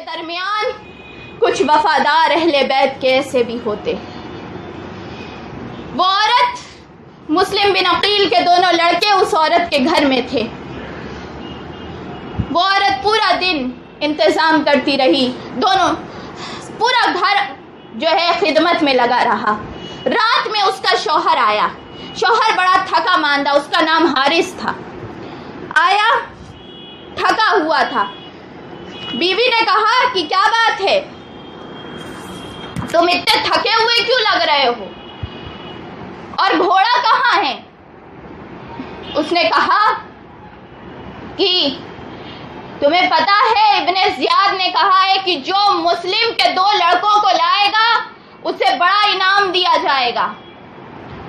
درمیان کچھ وفادار اہل بیت کے ایسے بھی ہوتے. وہ عورت مسلم بن عقیل کے دونوں لڑکے اس عورت کے گھر میں تھے. وہ عورت پورا دن انتظام کرتی رہی، دونوں پورا گھر جو ہے خدمت میں لگا رہا. رات میں اس کا شوہر آیا. شوہر بڑا تھکا ماندہ، اس کا نام حارث تھا. آیا، تھکا ہوا تھا. بیوی نے کہا کہ کیا بات ہے، تم اتنے تھکے ہوئے کیوں لگ رہے ہو، اور گھوڑا کہاں ہے؟ اس نے کہا کہ تمہیں پتا ہے ابن زیاد نے کہا ہے کہ جو مسلم کے 2 لڑکوں کو لائے گا اسے بڑا انعام دیا جائے گا،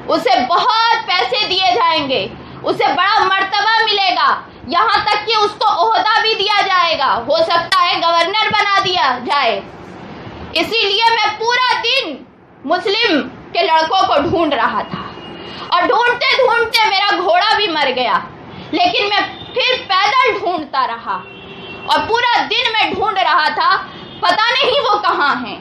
اسے بہت پیسے دیے جائیں گے، اسے بڑا مرتبہ ملے گا، یہاں تک کہ اس کو عہدہ بھی دیا جائے گا، ہو سکتا ہے گورنر بنا دیا جائے. اسی لیے میں پورا دن مسلم کے لڑکوں کو ڈھونڈ رہا تھا، اور ڈھونڈتے ڈھونڈتے میرا گھوڑا بھی مر گیا، لیکن میں پھر پیدل ڈھونڈتا رہا، اور پورا دن میں ڈھونڈ رہا تھا، پتہ نہیں وہ کہاں ہیں.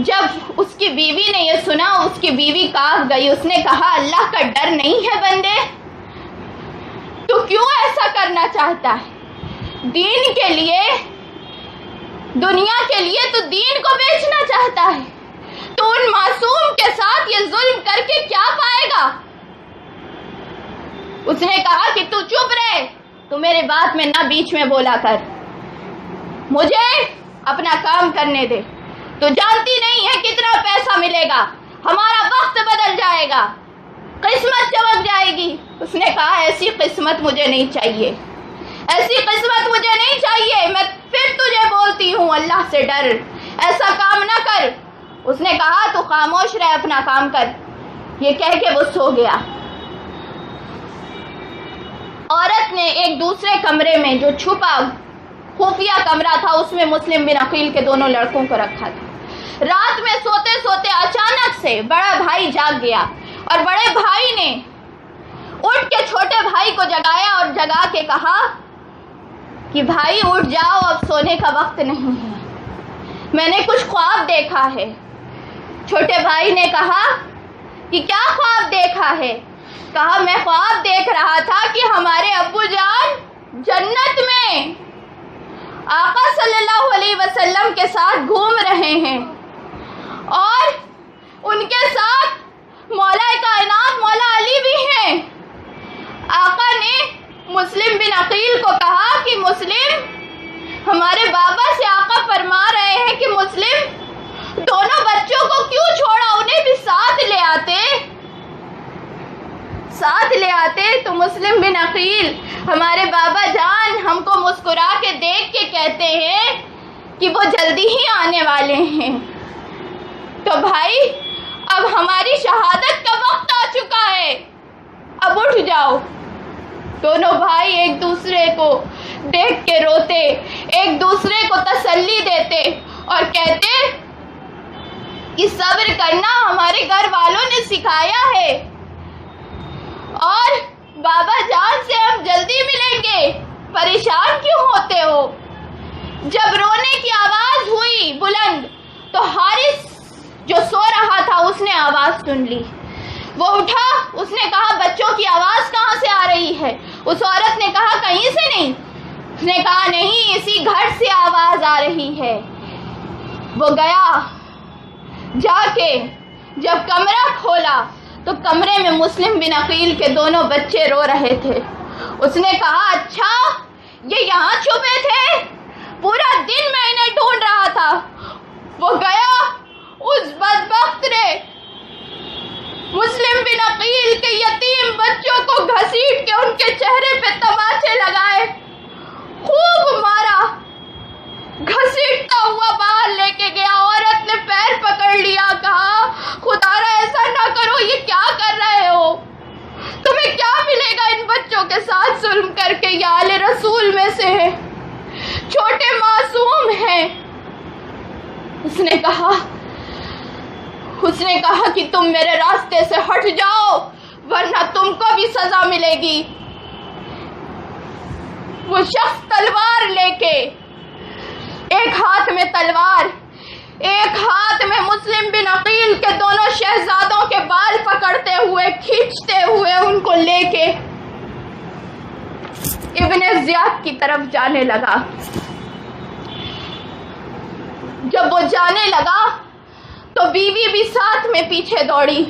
جب اس کی بیوی نے یہ سنا، اس کی بیوی کانپ گئی. اس نے کہا اللہ کا ڈر نہیں ہے بندے، تو کیوں ایسا کرنا چاہتا ہے؟ دین کے لیے، دنیا کے لیے تو دین کو بیچنا چاہتا ہے، تو ان معصوم کے ساتھ یہ ظلم کر کے کیا پائے گا؟ اس نے کہا کہ تو چپ رہے، تو میرے بات میں نہ بیچ میں بولا کر، مجھے اپنا کام کرنے دے. تو جانتی نہیں ہے کتنا پیسہ ملے گا، ہمارا وقت بدل جائے گا، قسمت چمک جائے گی. اس نے کہا ایسی قسمت مجھے نہیں چاہیے، ایسی قسمت مجھے نہیں چاہیے. میں پھر تجھے بولتی ہوں اللہ سے ڈر، ایسا کام نہ کر. اس نے کہا تو خاموش رہ، اپنا کام کر. یہ کہہ کے وہ سو گیا. عورت نے ایک دوسرے کمرے میں جو چھپا خفیہ کمرہ تھا، اس میں مسلم بن عقیل کے دونوں لڑکوں کو رکھا تھا. رات میں سوتے سوتے اچانک سے بڑا بھائی جاگ گیا، اور بڑے بھائی نے اٹھ کے چھوٹے بھائی کو جگایا اور جگا کے کہا کہ بھائی اٹھ جاؤ، اب سونے کا وقت نہیں ہے، میں نے کچھ خواب دیکھا ہے. چھوٹے بھائی نے کہا کہ کیا خواب دیکھا ہے؟ کہا میں خواب دیکھ رہا تھا کہ ہمارے ابو جان جنت میں آقا صلی اللہ علیہ وسلم کے ساتھ گھوم رہے ہیں، اور ان کے ساتھ مولا کائنات مولا علی بھی ہیں. آقا نے مسلم بن عقیل کو کہا کہ مسلم، ہمارے بابا سے آقا فرما رہے ہیں کہ مسلم دونوں بچوں کو کیوں چھوڑا، انہیں بھی ساتھ لے آتے. تو مسلم بن عقیل، ہمارے بابا جان ہم کو مسکرا کے دیکھ کے کہتے ہیں کہ وہ جلدی ہی آنے والے ہیں. تو بھائی اب ہماری شہادت کا وقت آ چکا ہے، اب اٹھ جاؤ. دونوں بھائی ایک دوسرے کو دیکھ کے روتے، ایک دوسرے کو تسلی دیتے اور کہتے کہ صبر کرنا ہمارے گھر والوں نے سکھایا ہے، اور بابا جان سے ہم جلدی ملیں گے، پریشان کیوں ہوتے ہو؟ جب رونے کی آواز ہوئی بلند تو حارث جو سو رہا تھا اس نے آواز سن لی. وہ اٹھا، اس نے کہا بچوں کی آواز کہاں سے آ رہی ہے؟ اس عورت نے کہا کہیں سے نہیں. اس نے کہا نہیں، اسی گھر سے آواز آ رہی ہے. وہ گیا، جا کے جب کمرہ کھولا تو کمرے میں مسلم بن عقیل کے دونوں بچے رو رہے تھے. اس نے کہا اچھا یہ یہاں چھپے تھے، پورا دن میں انہیں ڈھونڈ رہا تھا. وہ گیا، اس بدبخت نے مسلم بن عقیل کے یتیم بچوں کو گھسیٹ کے ان کے چہرے پہ تماچے لگائے، خوب مارا، گھسیٹتا ہوا باہر لے کے گیا. عورت نے پیر پکڑ لیا، کہا خدا را ایسا نہ کرو، یہ کیا کر رہے ہو؟ تمہیں کیا ملے گا ان بچوں کے ساتھ ظلم کر کے؟ یہ آل رسول میں سے ہے، چھوٹے معصوم ہیں. اس نے کہا کہ تم میرے راستے سے ہٹ جاؤ ورنہ تم کو بھی سزا ملے گی. وہ شخص تلوار لے کے عقیل کے دونوں شہزادوں کے بال پکڑتے ہوئے کھینچتے ہوئے ان کو لے کے ابن زیاد کی طرف جانے لگا. جب وہ جانے لگا تو بیوی بھی ساتھ میں پیچھے دوڑی,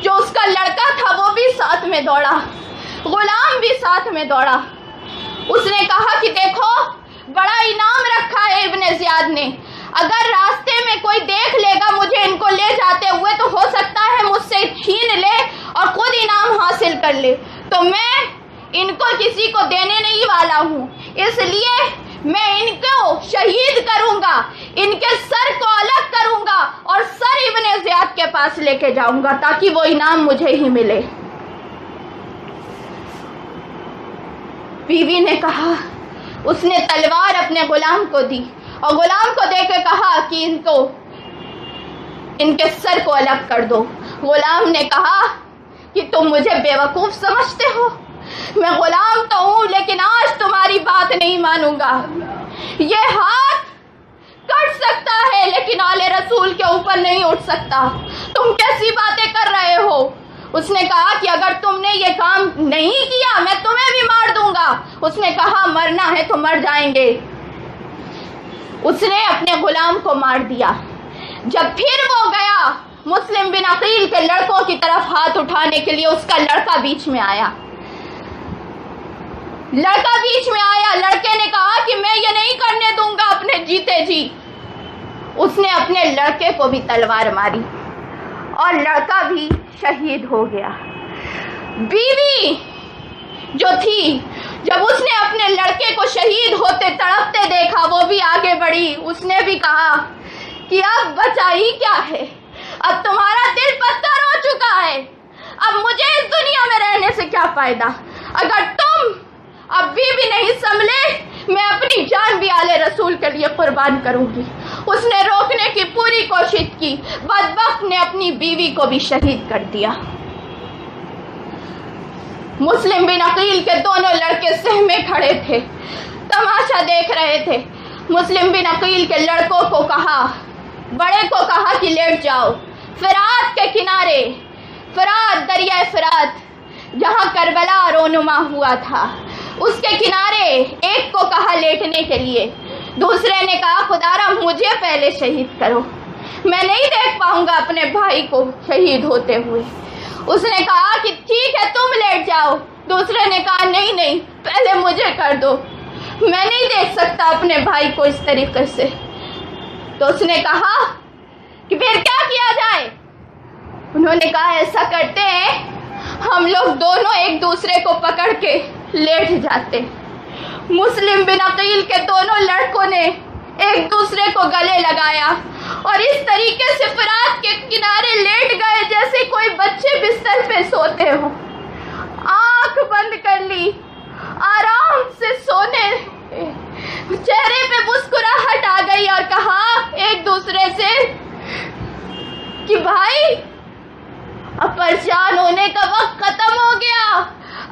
جو اس کا لڑکا تھا وہ بھی ساتھ میں دوڑا, غلام بھی ساتھ میں دوڑا. اس نے کہا کہ دیکھو بڑا انعام رکھا ہے ابن زیاد نے, اگر راستے میں کوئی دیکھ لے گا مجھے ان کو لے جاتے ہوئے تو ہو سکتا ہے مجھ سے چھین لے اور خود انعام حاصل کر لے, تو میں ان کو کسی کو دینے نہیں والا ہوں, اس لیے میں ان کو شہید کروں گا, ان کے سر کو الگ کروں گا اور سر ابن زیاد کے پاس لے کے جاؤں گا تاکہ وہ انعام مجھے ہی ملے. بیوی نے کہا, اس نے تلوار اپنے غلام کو دی اور غلام کو دے کے کہا کہ ان کے سر کو الگ کر دو. غلام نے کہا کہ تم مجھے بیوقوف سمجھتے ہو, میں غلام تو ہوں لیکن آج تمہاری بات نہیں مانوں گا. یہ ہاتھ کٹ سکتا ہے لیکن آل رسول کے اوپر نہیں اٹھ سکتا, تم کیسی باتیں کر رہے ہو. اس نے کہا کہ اگر تم نے یہ کام نہیں کیا میں تمہیں بھی مار دوں گا. اس نے کہا مرنا ہے تو مر جائیں گے. اس نے اپنے غلام کو مار دیا. جب پھر وہ گیا مسلم بن عقیل کے لڑکوں کی طرف ہاتھ اٹھانے کے لیے, اس کا لڑکا بیچ میں آیا. لڑکے نے کہا کہ میں یہ نہیں کرنے دوں گا اپنے جیتے جی. اس نے اپنے لڑکے کو بھی تلوار ماری اور لڑکا بھی شہید ہو گیا. بیوی جو تھی جب اس نے اپنے لڑکے کو شہید ہوتے تڑپتے دیکھا وہ بھی آگے بڑھی. اس نے بھی کہا کہ اب بچا ہی کیا ہے, اب تمہارا دل پتھر ہو چکا ہے, اب مجھے اس دنیا میں رہنے سے کیا فائدہ. اگر تم اب بھی نہیں سنبھلے میں اپنی جان بھی آل رسول کے لیے قربان کروں گی. اس نے روکنے کی پوری کوشش کی, بدبخت نے اپنی بیوی کو بھی شہید کر دیا. مسلم بن عقیل کے دونوں لڑکے سہمے کھڑے تھے, تماشا دیکھ رہے تھے. مسلم بن عقیل کے لڑکوں کو کہا, بڑے کو کہا کہ لیٹ جاؤ فرات کے کنارے, فرات دریائے فرات جہاں کربلا رونما ہوا تھا اس کے کنارے ایک کو کہا لیٹنے کے لیے. دوسرے نے کہا خدارا مجھے پہلے شہید کرو, میں نہیں دیکھ پاؤں گا اپنے بھائی کو شہید ہوتے ہوئے. اس نے کہا کہ ٹھیک ہے تم لیٹ جاؤ. دوسرے نے کہا نہیں پہلے مجھے کر دو, میں نہیں دیکھ سکتا اپنے بھائی کو اس طریقے سے. تو اس نے کہا کہ پھر کیا کیا جائے. انہوں نے کہا ایسا کرتے ہیں ہم لوگ دونوں ایک دوسرے کو پکڑ کے لیٹ جاتے. مسلم بن عقیل کے دونوں لڑکوں نے ایک دوسرے کو گلے لگایا اور اس طریقے سے فرات کے کنارے لیٹ گئے جیسے کوئی بچے بستر پہ سوتے ہو. آنکھ بند کر لی, آرام سے سونے, چہرے پہ مسکراہٹ آ گئی اور کہا ایک دوسرے سے کہ بھائی اب پریشان ہونے کا وقت ختم ہو گیا,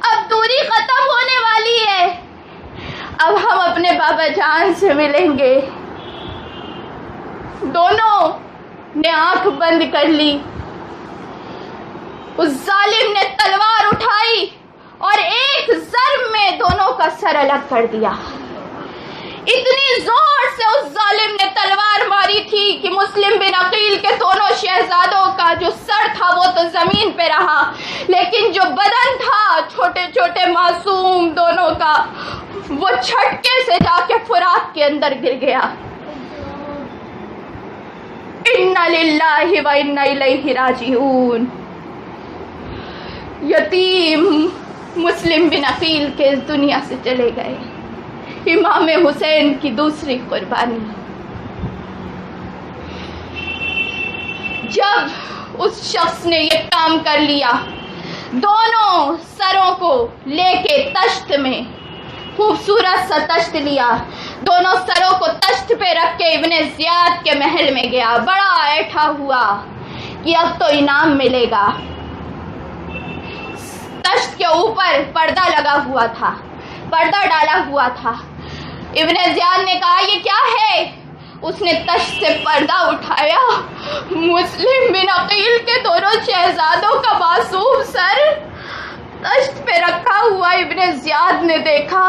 اب دوری ختم ہونے والی ہے, اب ہم اپنے بابا جان سے ملیں گے. دونوں نے آنکھ بند کر لی. اس ظالم نے تلوار اٹھائی اور ایک ضرب میں دونوں کا سر الگ کر دیا. اتنی زور سے اس ظالم نے تلوار ماری تھی کہ مسلم بن عقیل کے دونوں شہزادوں کا جو سر تھا وہ تو زمین پہ رہا, لیکن جو بدن تھا چھوٹے چھوٹے معصوم دونوں کا وہ جھٹکے سے جا کے فرات کے اندر گر گیا. انا للہ و انا الیہ راجعون. یتیم مسلم بن عقیل کے اس دنیا سے چلے گئے. امام حسین کی دوسری قربانی. جب اس شخص نے یہ کام کر لیا, دونوں سروں کو لے کے تشت میں, خوبصورت سا تشت لیا, دونوں سروں کو تشت پہ رکھ کے ابن زیاد کے محل میں گیا. بڑا ایٹھا ہوا کہ اب تو انعام ملے گا. تشت کے اوپر پردہ لگا ہوا تھا, پردہ ڈالا ہوا تھا. ابن زیاد نے کہا یہ کیا ہے؟ اس نے تشت سے پردہ اٹھایا، مسلم بن عقیل کے دونوں شہزادوں کا معصوم سر تشت پہ رکھا ہوا ابن زیاد نے دیکھا۔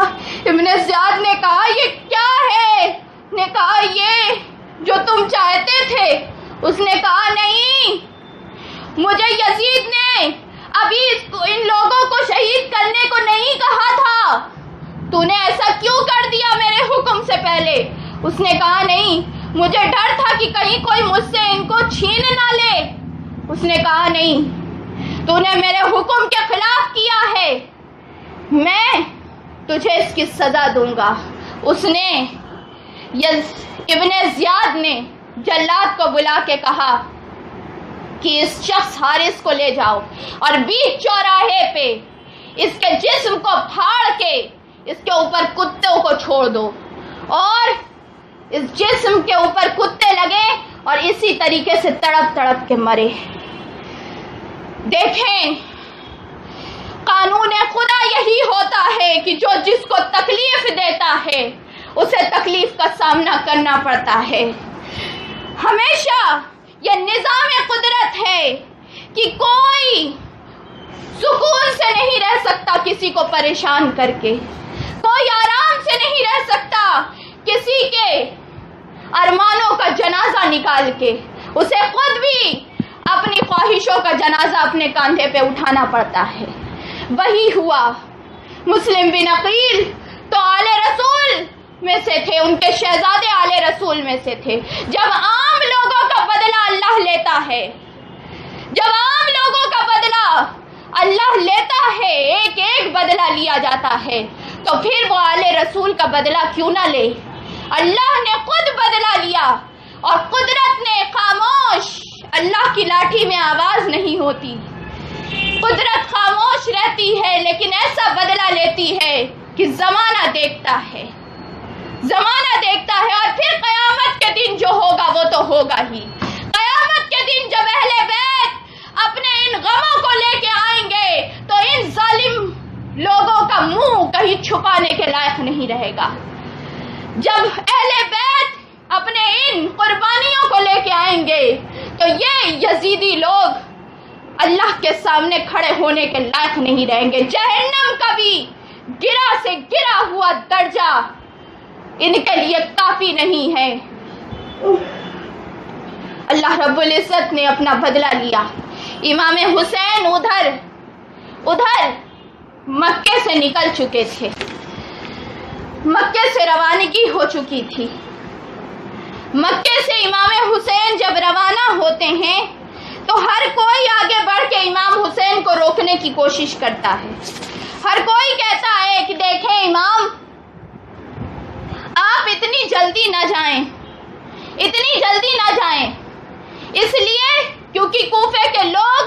ابن زیاد نے کہا یہ کیا ہے؟ نے کہا یہ جو تم چاہتے تھے۔ اس نے کہا نہیں، مجھے یزید نے ابھی ان لوگوں کو شہید کرنے کو نہیں کہا تھا، تو نے ایسا کیوں کر دیا میرے حکم سے پہلے؟ اس نے کہا نہیں، مجھے ڈر تھا کہ کہیں کوئی مجھ سے ان کو چھین نہ لے۔ اس نے کہا نہیں، تو نے میرے حکم کے خلاف کیا ہے، میں تجھے اس کی سزا دوں گا۔ اس نے ابن زیاد نے جلاد کو بلا کے کہا کہ اس شخص حارث کو لے جاؤ اور بیچ چوراہے پہ اس کے جسم کو پھاڑ کے اس کے اوپر کتوں کو چھوڑ دو، اور اس جسم کے اوپر کتے لگے اور اسی طریقے سے تڑپ تڑپ کے مرے۔ دیکھیں، قانون خدا یہی ہوتا ہے کہ جو جس کو تکلیف دیتا ہے اسے تکلیف کا سامنا کرنا پڑتا ہے۔ ہمیشہ یہ نظام قدرت ہے کہ کوئی سکون سے نہیں رہ سکتا کسی کو پریشان کر کے، کوئی آرام سے نہیں رہ سکتا کسی کے ارمانوں کا جنازہ نکال کے، اسے خود بھی اپنی خواہشوں کا جنازہ اپنے کاندھے پہ اٹھانا پڑتا ہے۔ وہی ہوا، مسلم بن عقیل تو آل رسول میں سے تھے، ان کے شہزادے آل رسول میں سے تھے۔ جب عام لوگوں کا بدلہ اللہ لیتا ہے، جب عام لوگوں کا بدلہ اللہ لیتا ہے، ایک ایک بدلہ لیا جاتا ہے، تو پھر وہ آل رسول کا بدلہ کیوں نہ لے؟ اللہ نے خود بدلہ لیا، اور قدرت نے خاموش، اللہ کی لاٹھی میں آواز نہیں ہوتی، قدرت خاموش رہتی ہے لیکن ایسا بدلہ لیتی ہے کہ زمانہ دیکھتا ہے، زمانہ دیکھتا ہے، اور پھر قیامت کے دن جو ہوگا وہ تو ہوگا ہی۔ قیامت کے دن جب اہل بیت اپنے ان غموں کو لے کے آئیں گے تو ان ظالم لوگوں کا منہ کہیں چھپانے کے لائق نہیں رہے گا۔ جب اہل بیت اپنے ان قربانیوں کو لے کے آئیں گے تو یہ یزیدی لوگ اللہ کے سامنے کھڑے ہونے کے لائق نہیں رہیں گے۔ جہنم کا بھی گرا سے گرا ہوا درجہ ان کے لیے کافی نہیں ہے۔ اللہ رب العزت نے اپنا بدلہ لیا۔ امام حسین ادھر مکے سے نکل چکے تھے، مکے سے روانگی ہو چکی تھی۔ مکے سے امام حسین جب روانہ ہوتے ہیں تو ہر کوئی آگے بڑھ کے امام حسین کو روکنے کی کوشش کرتا ہے۔ ہر کوئی کہتا ہے کہ دیکھیں امام، آپ اتنی جلدی نہ جائیں، اتنی جلدی نہ جائیں، اس لیے کیونکہ کوفے کے لوگ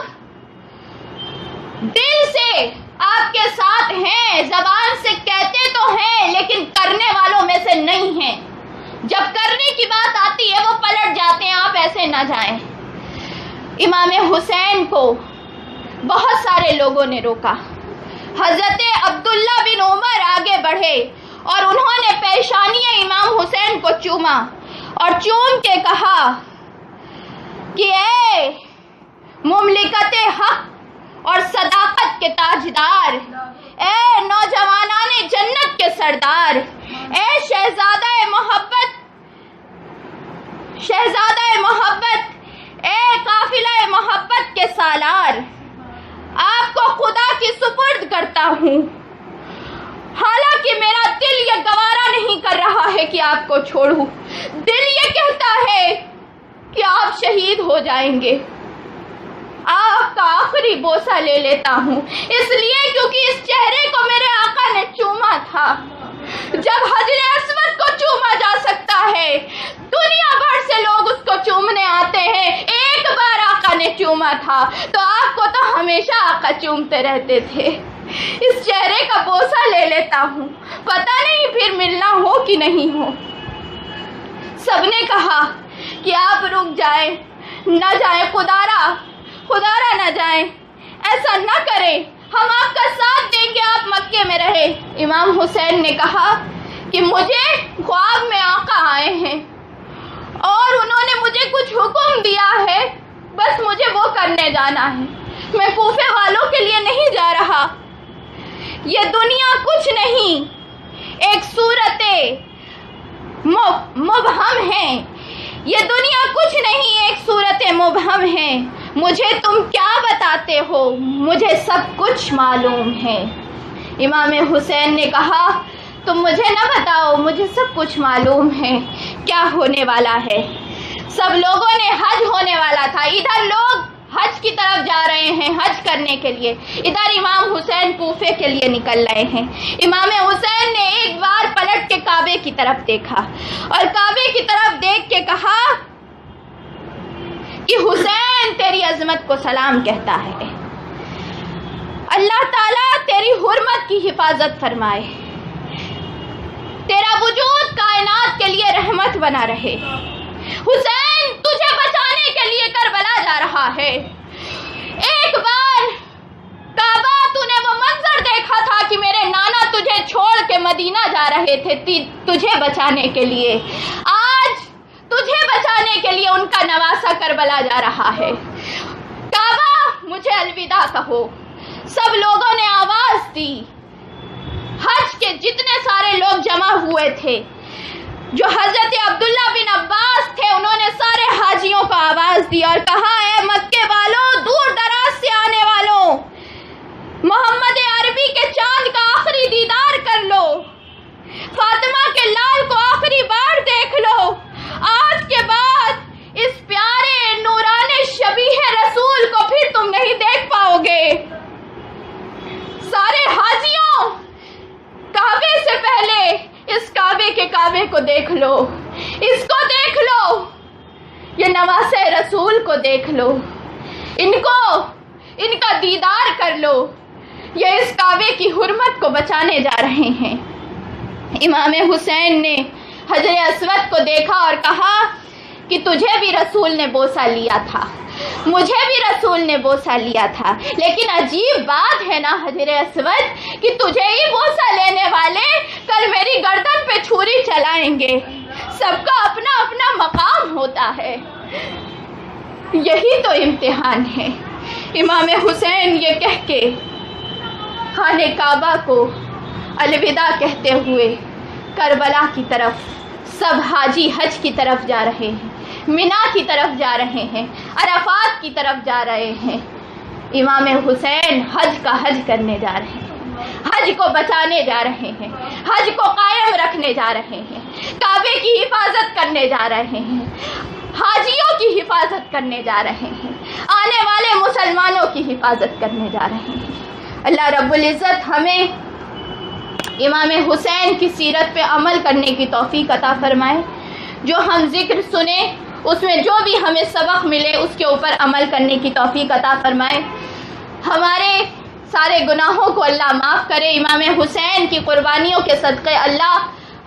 دل سے آپ کے ساتھ ہیں، زبان سے کہتے تو ہیں لیکن کرنے والوں میں سے نہیں ہیں، جب کرنے کی بات آتی ہے وہ پلٹ جاتے ہیں، آپ ایسے نہ جائیں۔ امام حسین کو بہت سارے لوگوں نے روکا۔ حضرت عبداللہ بن عمر آگے بڑھے اور انہوں نے پیشانی امام حسین کو چوما اور چوم کے کہا کہ اے مملکت حق اور صداقت کے تاجدار، اے نوجوانان جنت کے سردار، اے شہزادہ محبت، اے قافلہ محبت کے سالار، آپ کو خدا کی سپرد کرتا ہوں، حالانکہ میرا دل یہ گوارا نہیں کر رہا ہے کہ آپ کو چھوڑوں، دل یہ کہتا ہے کہ آپ شہید ہو جائیں گے، آپ کا آخری بوسہ لے لیتا ہوں، اس لیے کیونکہ اس چہرے کو میرے آقا نے چوما تھا۔ جب حجر اسود کو چوما جا سکتا ہے، دنیا بھر سے لوگ اس کو چومنے آتے ہیں، ایک بار آقا نے چوما تھا تو آپ کو تو ہمیشہ آقا چومتے رہتے تھے، اس چہرے کا بوسہ لے لیتا ہوں، پتہ نہیں پھر ملنا ہو کہ نہیں ہو۔ سب نے کہا کہ آپ رک جائیں، نہ جائیں، خدارا نہ جائیں، ایسا نہ کریں، ہم آپ کا ساتھ دیں گے، آپ مکے میں رہے۔ امام حسین نے کہا کہ مجھے خواب میں آقا آئے ہیں دیا ہے، بس مجھے وہ کرنے جانا ہے، میں کوفے والوں کے لیے نہیں جا رہا۔ یہ دنیا کچھ نہیں، ایک صورت مبہم ہے، یہ دنیا کچھ نہیں، ایک صورت مبہم ہے، مجھے تم کیا بتاتے ہو، مجھے سب کچھ معلوم ہے۔ امام حسین نے کہا تم مجھے نہ بتاؤ، مجھے سب کچھ معلوم ہے کیا ہونے والا ہے۔ سب لوگوں نے حج ہونے والا تھا، ادھر لوگ حج کی طرف جا رہے ہیں حج کرنے کے لیے، ادھر امام حسین کوفے کے لیے نکل رہے ہیں۔ امام حسین نے ایک بار پلٹ کے کعبے کی طرف دیکھا اور کعبے کی طرف دیکھ کے کہا کہ حسین تیری عظمت کو سلام کہتا ہے، اللہ تعالیٰ تیری حرمت کی حفاظت فرمائے، تیرا وجود کائنات کے لیے رحمت بنا رہے۔ حسین تجھے بچانے کے لیے کربلا جا رہا ہے۔ ایک بار کعبہ تو نے وہ منظر دیکھا تھا کہ میرے نانا تجھے چھوڑ کے مدینہ جا رہے تھے تجھے بچانے کے لیے، آج تجھے بچانے کے لیے ان کا نواسا کربلا جا رہا ہے۔ کعبہ مجھے الوداع کہو۔ سب لوگوں نے آواز دی، حج کے جتنے سارے لوگ جمع ہوئے تھے، جو حضرت عبداللہ بن عباس تھے، انہوں نے سارے حاجیوں کو آواز دی اور کہا اے مکے والوں، دور دراز سے آنے والوں، محمد عربی کے چاند کا آخری دیدار کر لو، فاطمہ کے لال کو آخری بار دیکھ لو، آج کے بعد اس پیارے نورانی شبیہ رسول کو پھر تم نہیں دیکھ پاؤ گے۔ سارے حاجیوں، کعبے سے پہلے اس کعبے کے کعبے کو دیکھ لو، اس کو دیکھ لو، یہ نواسے رسول کو دیکھ لو، ان کا دیدار کر لو، یہ اس کعبے کی حرمت کو بچانے جا رہے ہیں۔ امام حسین نے حجر اسود کو دیکھا اور کہا کہ تجھے بھی رسول نے بوسہ لیا تھا، مجھے بھی رسول نے بوسہ لیا تھا، لیکن عجیب بات ہے نا حجر اسود کہ تجھے ہی بوسہ لینے والے کل میری گردن پہ چھری چلائیں گے۔ سب کا اپنا اپنا مقام ہوتا ہے، یہی تو امتحان ہے۔ امام حسین یہ کہہ کے خانہ کعبہ کو الوداع کہتے ہوئے کربلا کی طرف، سب حاجی حج کی طرف جا رہے ہیں، مینا کی طرف جا رہے ہیں، عرفات کی طرف جا رہے ہیں۔ امام حسین حج کا حج کرنے جا رہے ہیں، حج کو بچانے جا رہے ہیں، حج کو قائم رکھنے جا رہے ہیں، کعبے کی حفاظت کرنے جا رہے ہیں، حاجیوں کی حفاظت کرنے جا رہے ہیں، آنے والے مسلمانوں کی حفاظت کرنے جا رہے ہیں۔ اللہ رب العزت ہمیں امام حسین کی سیرت پہ عمل کرنے کی توفیق عطا فرمائے، جو ہم ذکر سنیں اس میں جو بھی ہمیں سبق ملے اس کے اوپر عمل کرنے کی توفیق عطا فرمائے، ہمارے سارے گناہوں کو اللہ معاف کرے۔ امام حسین کی قربانیوں کے صدقے اللہ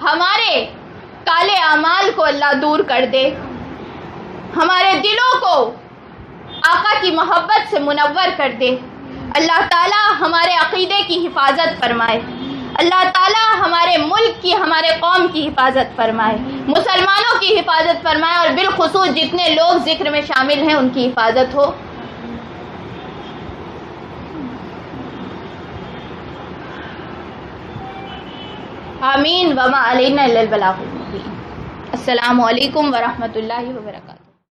ہمارے کالے اعمال کو اللہ دور کر دے، ہمارے دلوں کو آقا کی محبت سے منور کر دے۔ اللہ تعالی ہمارے عقیدے کی حفاظت فرمائے، اللہ تعالیٰ ہمارے ملک کی، ہمارے قوم کی حفاظت فرمائے، مسلمانوں کی حفاظت فرمائے، اور بالخصوص جتنے لوگ ذکر میں شامل ہیں ان کی حفاظت ہو۔ آمین وما علینا الا البلاغ المبین۔ السلام علیکم ورحمۃ اللہ وبرکاتہ۔